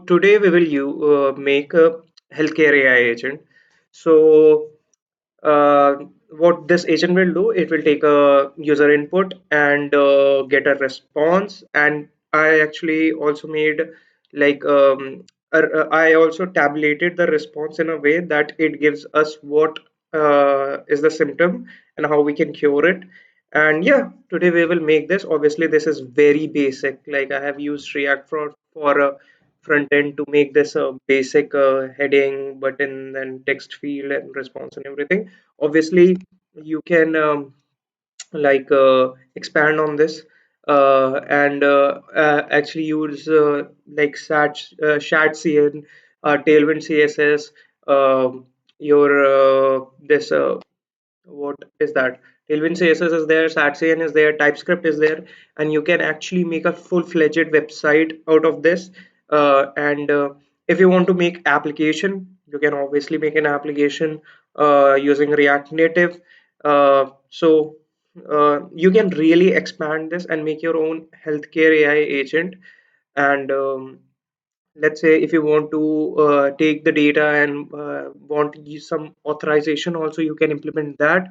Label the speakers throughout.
Speaker 1: today we will make a healthcare AI agent. So what this agent will do, it will take a user input and get a response. And I actually also made like I also tabulated the response in a way that it gives us what is the symptom and how we can cure it. And yeah, today we will make this. Obviously this is very basic, like I have used React for a front end to make this a basic heading button and text field and response and everything. Obviously you can expand on this and actually use ShatCN, Tailwind CSS, your this what is that? Tailwind CSS is there, SatCN is there, TypeScript is there, and you can actually make a full-fledged website out of this. And if you want to make application, you can obviously make an application using React Native. So you can really expand this and make your own healthcare AI agent. And let's say if you want to take the data and want to use some authorization also, you can implement that.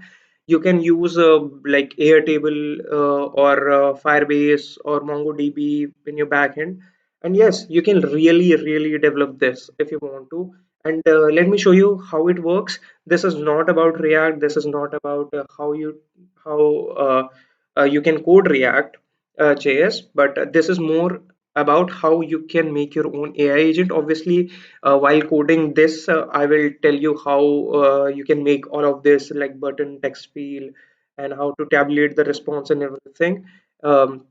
Speaker 1: You can use like Airtable or Firebase or MongoDB in your backend. And yes, you can really develop this if you want to. And let me show you how it works. This is not about React. This is not about how you can code React JS, but this is more about how you can make your own AI agent. Obviously, while coding this, I will tell you how you can make all of this like button, text field, and how to tabulate the response and everything. Um,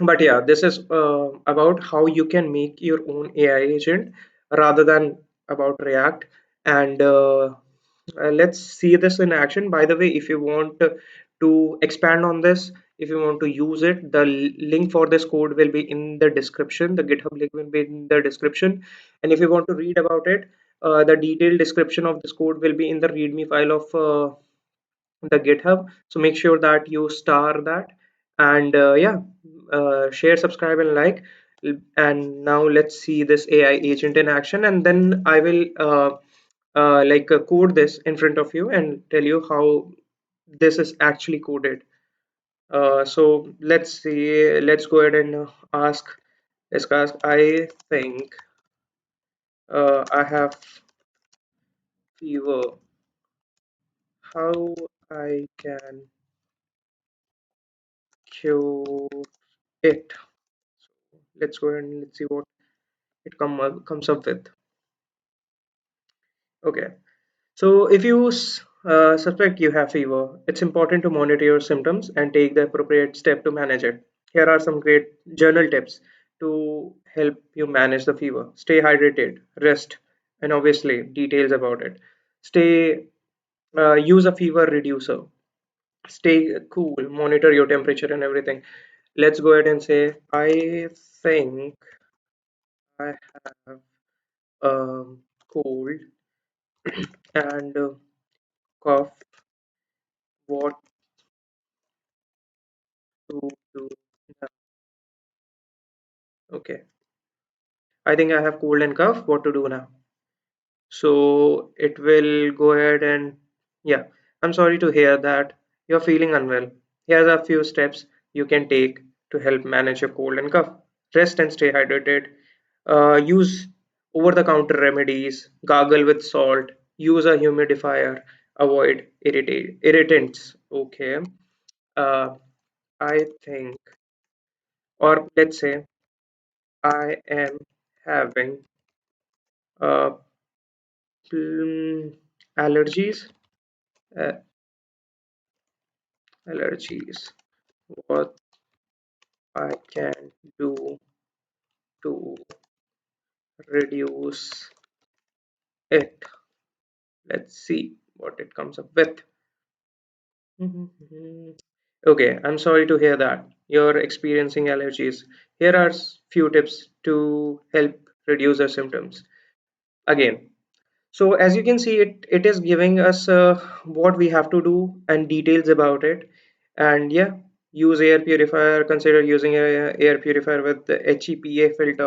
Speaker 1: but yeah, this is about how you can make your own AI agent rather than about React. And let's see this in action. By the way, if you want to expand on this, if you want to use it, the link for this code will be in the description. The GitHub link will be in the description. And if you want to read about it, the detailed description of this code will be in the README file of the GitHub. So make sure that you star that. And yeah, share, subscribe, and like. And now let's see this AI agent in action, and then I will code this in front of you and tell you how this is actually coded. So let's see. Let's go ahead and ask. Let's ask. I think I have fever. How I can cure it? Let's go ahead and let's see what comes up with. Okay. So if you suspect you have fever, it's important to monitor your symptoms and take the appropriate step to manage it. Here are some great journal tips to help you manage the fever. Stay hydrated, rest, and obviously details about it. Stay, use a fever reducer. Stay cool, monitor your temperature and everything. Let's go ahead and say, I think I have cold and cough. What to do now? Okay, I think I have cold and cough. What to do now? So it will go ahead and yeah, I'm sorry to hear that you're feeling unwell. Here's a few steps you can take to help manage your cold and cough. Rest and stay hydrated. Use over-the-counter remedies. Gargle with salt. Use a humidifier. Avoid irritants. Okay. Uh, I think, or let's say, I am having uh, allergies. Uh, allergies. What I can do to reduce it. Let's see what it comes up with. Okay, I'm sorry to hear that you're experiencing allergies. Here are few tips to help reduce your symptoms. Again, so as you can see, it is giving us what we have to do and details about it. And yeah, use air purifier. Consider using a air purifier with the HEPA filter.